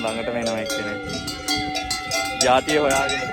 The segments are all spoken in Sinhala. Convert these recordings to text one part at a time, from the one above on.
ළඟට වෙනවා එක්කෙනෙක්. ජාතිය හොයාගෙන.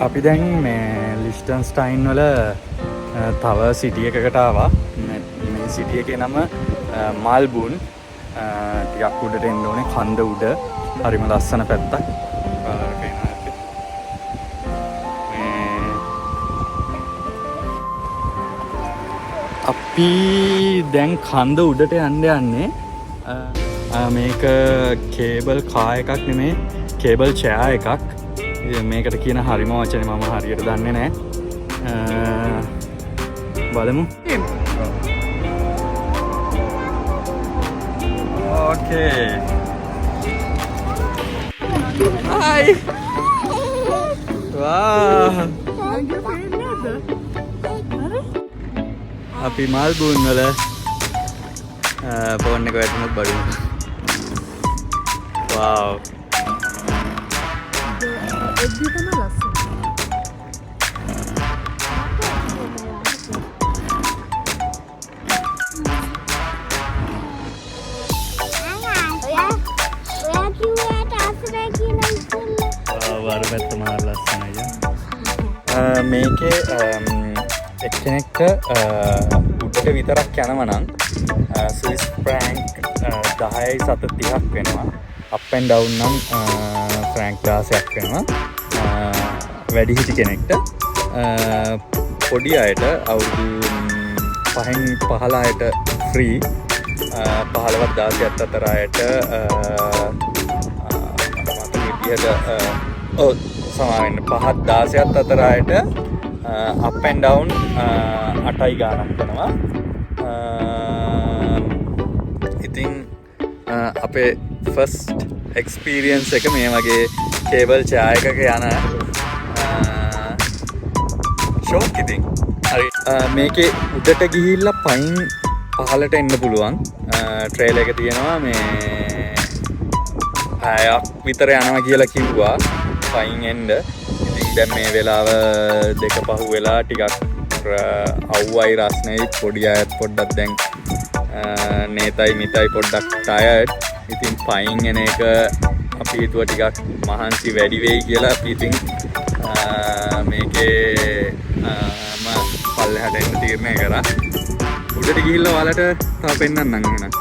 අපි දැන් මේ ලිස්ටන්ස්ටයින් වල තව සිටි එකකට ආවා. මේ සිටි එකේ නම මාල්බුන්. ටිකක් උඩට එන්න ඕනේ කන්ද උඩ. හරිම ලස්සන පැත්තක්. අපි දැන් කන්ද උඩට යන්න යන්නේ. මේක කේබල් කා එකක් නෙමේ, කේබල් චෙයා එකක්. මේකට කියන හරිම වචනේ මම හරියට දන්නේ නැහැ. බලමු. ඕකේ. හයි. වා. අපි මාල්බුන් වල ෆෝන් එක වැටුණොත් බලමු. වාව්. මේකේ එක්කෙනෙක්ට උඩට විතරක් යනවා නම් ස්විස් ෆ්‍රැන්ක් 10යි 730ක් වෙනවා. අප් ඇන්ඩ් ඩවුන් නම් ෆ්‍රැන්ක් 16ක් වෙනවා. වැඩිහිටි කෙනෙක්ට. පොඩි අයට අවුරුදු 5න් 15 අයට ෆ්‍රී. 15වත් 16ත් අතර අයට සමාවෙන්න 5ත් 16ත් අතර අයට අප් ඇන්ඩ් ඩවුන් 8යි ගානක් වෙනවා. ඉතින් අපේ ෆස්ට් එක්ස්පීරියන්ස් එක මේ වගේ කේබල් චෙයා එකක යන ෂෝක්. ඉතින් හරි මේකේ උඩට ගිහිල්ලා පයින් පහලට එන්න පුළුවන්. ට්‍රේල් එක තියෙනවා. මේ පැයක් විතර යනවා කියලා කිව්වා පයින් එන්න. ඉතින් දැන් මේ වෙලාව 2 පහු වෙලා ටිකක් අවුවයි රස්නෙයි. පොඩි අයත් පොඩ්ඩක් දැන් නේතයි මිතයි පොඩ්ඩක් ටයර්ඩ්. ඉතින් පයින් එන එක අපි හිතුවා ටිකක් මහන්සි වැඩි වෙයි කියලා. අපි ඉතින් මේකේ පල්ලෙහාට එන්න තීරණය කරා. උඩට ගිහිල්ලා ඔයාලට තව පෙන්නන්නම් එහෙනම්.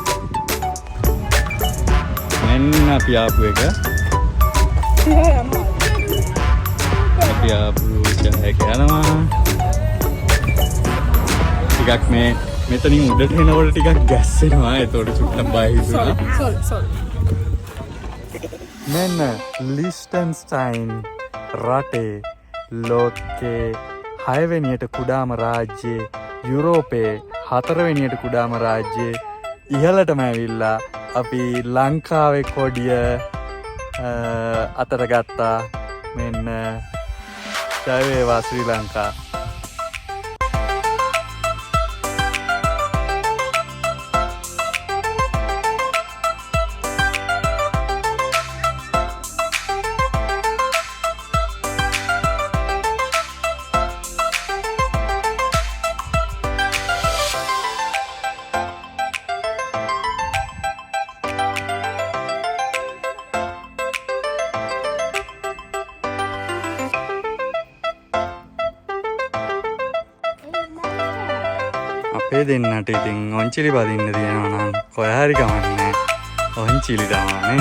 මෙන්න අපි ආපු එක. අපි ආපු චෙයා එක යනවා. ටිකක් මේ මෙතනින් උඩට එනකොට ටිකක් ගැස්සෙනවා. ඒතකොට සුට්ටක් බය හිතුණා. මෙන්න ලිස්ටන්ස්ටයින් රටේ ලෝකේ 6 වෙනියට කුඩාම රාජ්‍යයේ, යුරෝපයේ 4 වෙනියට කුඩාම රාජ්‍යයේ ඉහළටම ඇවිල්ලා අපි ලංකාවේ කොඩිය අතට ගත්තා. මෙන්න ජය වේවා ශ්‍රී ලංකා. ඔය දෙන්නට ඉතින් ඔන්චිලි බදින්න තියෙනවා නම් කොහේ හරි කමන්නේ. ඔන්චිලි තමයි.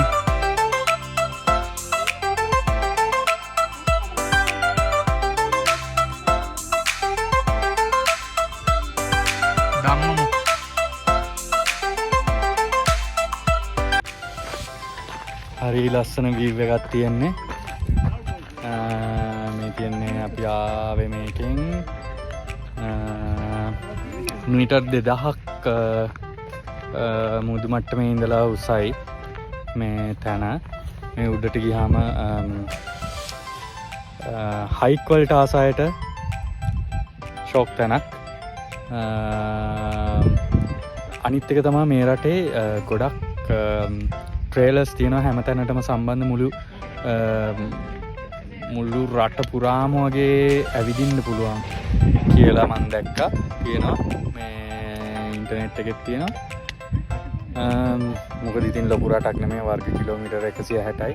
හරි ලස්සන වීව් එකක් තියෙන්නේ. මේ තියෙන්නේ අපි ආවේ මේකෙන් මීටර් 2000ක් මුහුදු මට්ටමේ ඉඳලා උසයි මේ තැන. මේ උඩට ගියාම හයික් වලට ආසයට ෂොක් තැනක්. අනිත් එක තමයි මේ රටේ ගොඩක් ට්‍රේලර්ස් තියෙනවා හැම තැනටම සම්බන්ධ මුළු රට පුරාම වගේ ඇවිදින්න පුළුවන් කියලා මම දැක්කා. තියෙනවා මේ ඉන්ටර්නෙට් එකෙත් තියෙනවා. මොකද ඉතින් ලොකු රටක් නෙමෙයි, වර්ග kilometre 160යි.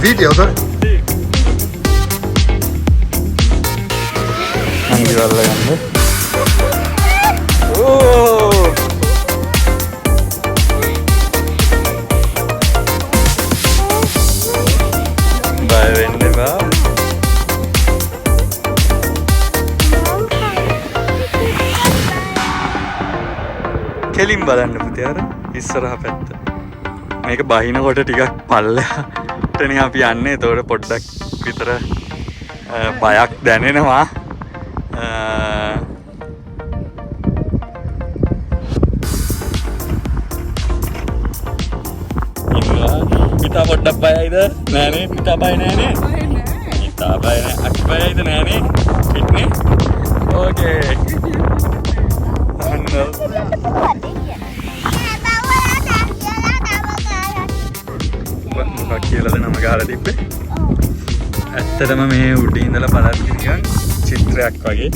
Video, sir? Nanti warna gambar. Oh, bye, Vendeva. Kelim balanna putih ara, ඉස්සරහ පැත්ත. මේක බහිනකොට ටිකක් පල්ලෙහාටනේ අපි යන්නේ. ඒතකොට පොඩ්ඩක් විතර බයක් දැනෙනවා. මිතා පොඩ්ඩක් බයයිද? නෑනේ. මිතා බය නෑනේ. මිතා බය නෑ. අක්ක බයයිද? නෑනේ. පිටනේ. ඕකේ. මොකක් කියලාද නම ගහලා තිබ්බේ? ඇත්තටම මේ උඩින් ඉඳලා බලද්දි නිකන් චිත්‍රයක් වගේ.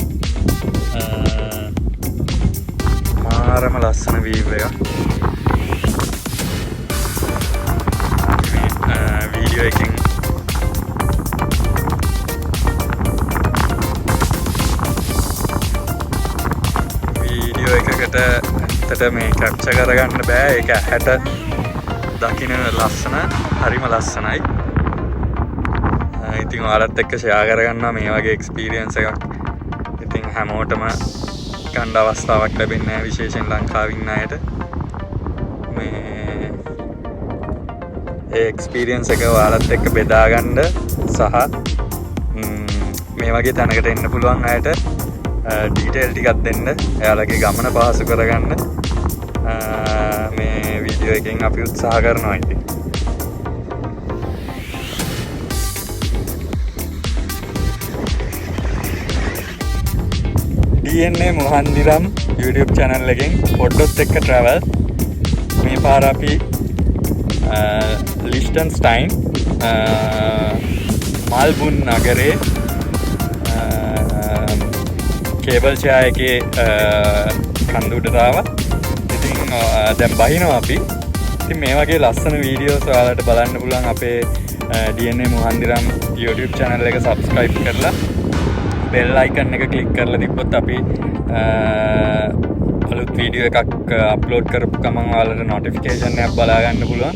මාරම ලස්සන වීව් එකක්. වීඩියෝ එකකින් එකකට ඇත්තට මේ කැප්චර් කරගන්න බෑ. ඒක ඇහැට දකින්න ලස්සන, හරිම ලස්සනයි. ඉතින් ඔයාලත් එක්ක ෂෙයා කරගන්නවා මේ වගේ එක්ස්පීරියන්ස් එකක්. ඉතින් හැමෝටම ගන්න අවස්ථාවක් ලැබෙන්නේ නැහැ, විශේෂයෙන් ලංකාවේ ඉන්න අයට. මේ ඒ එක්ස්පීරියන්ස් එක ඔයාලත් එක්ක බෙදා ගන්න සහ මේ වගේ තැනකට එන්න පුළුවන් අයට ඩීටේල් ටිකක් දෙන්න, එයාලගේ ගමන පහසු කරගන්න මේ වීඩියෝ එකෙන් අපි උත්සාහ කරනවා. ඉතින් DNA මොහන්දිරම් YouTube channel එකෙන් පොඩ්ඩොත් එක්ක travel. මේ පාර අපි Liechtenstein Malbun නගරේ කේබල් චයා එකේ කන්දුඩට ආවා. ඉතින් දැන් බහිනවා අපි. ඉතින් මේ වගේ ලස්සන වීඩියෝස් ඔයාලට බලන්න පුළුවන් අපේ DNA මොහන්දිරම් YouTube channel එක subscribe කරලා bell icon එක click කරලා තිබ්බොත් අපි අලුත් වීඩියෝ එකක් අප්ලෝඩ් කරපු ගමන් ඔයාලට notification එකක් බලා ගන්න පුළුවන්.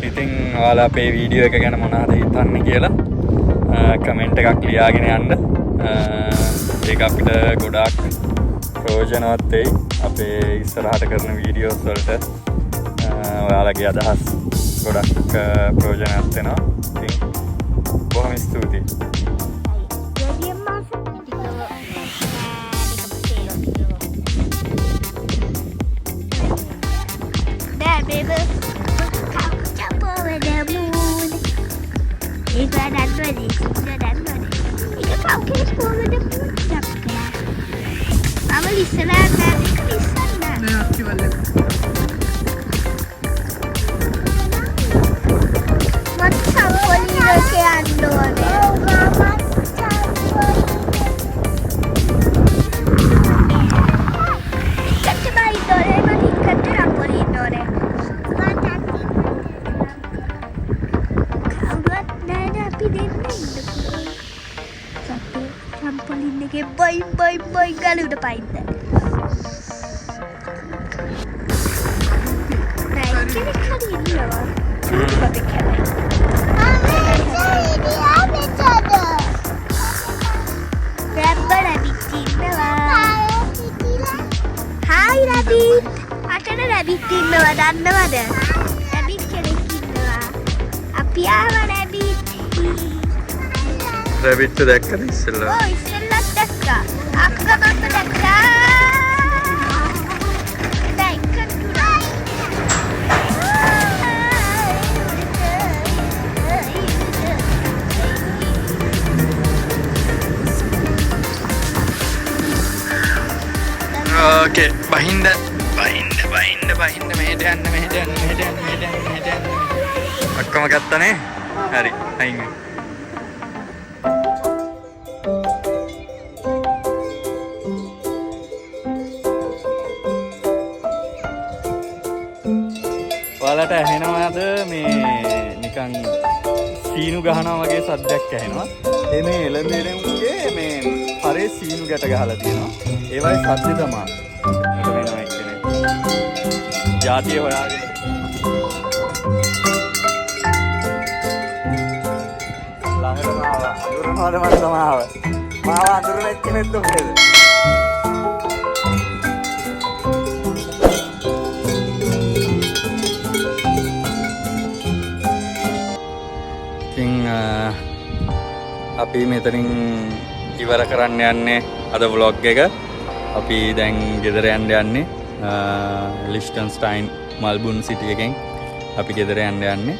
ඉතින් ඔයාලා අපේ වීඩියෝ එක ගැන මොනවද හිතන්නේ කියලා කමෙන්ට් එකක් ලියාගෙන යන්න. ඒක අපිට ගොඩාක් ප්‍රයෝජනවත් වෙයි අපේ ඉස්සරහට කරන වීඩියෝස් වලට. ඔයාලගේ අදහස් ගොඩක් ප්‍රයෝජනවත් වෙනවා. ඉතින් බොහොම ස්තුතියි. If I had ready, Amal ඉස්සරහට යන්න ඉස්සන්න. නෑ අක්කිවල. මත් සම්පොලිනක යන්න ඕනේ. ටිකට් බයි දොරේ මට ටිකට් රම්පොලින් ඕනේ. කවුරුත් නෑ අපි දෙන්න ඉන්න. සත්තු රම්පොලින් එකේ බයි ගල උඩ පයින්ද. නෑ කෙනෙක් හරි ඉන්නවා. අපි කැමයි. Hai rabbit. අතන rabbit ඉන්නවා දන්නවද? rabbit කෙනෙක් ඉන්නවා. අපි ආවා rabbit. රැබිට්ට දැක්කද ඉස්සෙල්ලා? ඔව් ඉස්සෙල්ලත් දැක්කා. අක්කමත් දැක්කා. ඕකේ බහින්ද මෙහෙට යන්න ඔක්කොම ගත්තනේ හරි අයින් ඔයාලට ඇහෙනවද මේ නිකන් සීනු ගහනවා වගේ සද්දයක් ඇහෙනවා ඒ මේ එළඹෙනුගේ මේ හරේ සීනු ගැට ගහලා තියෙනවා ඒවයි සද්ද තමයි මට වෙනවා එක්කනේ ජාතිය හොයාගෙන ළඟටම ආවා අඳුරනවද මට තමයි මාව අඳුරන එක්කෙනෙක් දුන්නේද ඉතින් අපි මෙතනින් ඉවර කරන්න යන්නේ අද vlog එක අපි දැන් ගෙදර යන්නේ Liechtenstein Malbun City එකෙන් අපි ගෙදර යන්නේ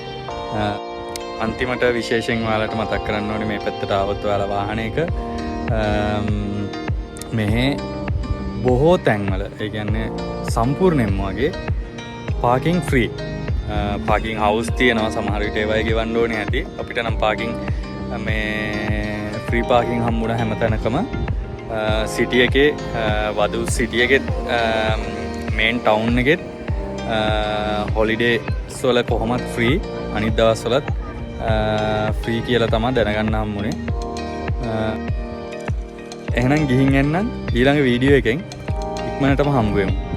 අන්තිමට විශේෂයෙන් ඔයාලට මතක් කරන්න ඕනේ මේ පැත්තට ආවොත් ඔයාලා වාහනයක මෙහි බොහෝ තැන්වල ඒ කියන්නේ සම්පූර්ණයෙන්ම වගේ පාකින් ෆ්‍රී පාකින් හවුස් තියෙනවා සමහර විට ඒවයි ගෙවන්න ඕනේ ඇති අපිට නම් පාකින් මේ ෆ්‍රී පාකින් හම්බුණා හැම තැනකම සිටි එකේ වදු සිටි එකේ මේන් ටවුන් එකෙත් හොලිඩේස් වල කොහොමත් ෆ්‍රී අනිත් දවස් වලත් ෆ්‍රී කියලා තමයි දැනගන්න හම්බුනේ එහෙනම් ගිහින් එන්නම් ඊළඟ වීඩියෝ එකෙන් ඉක්මනටම හම්බ වෙමු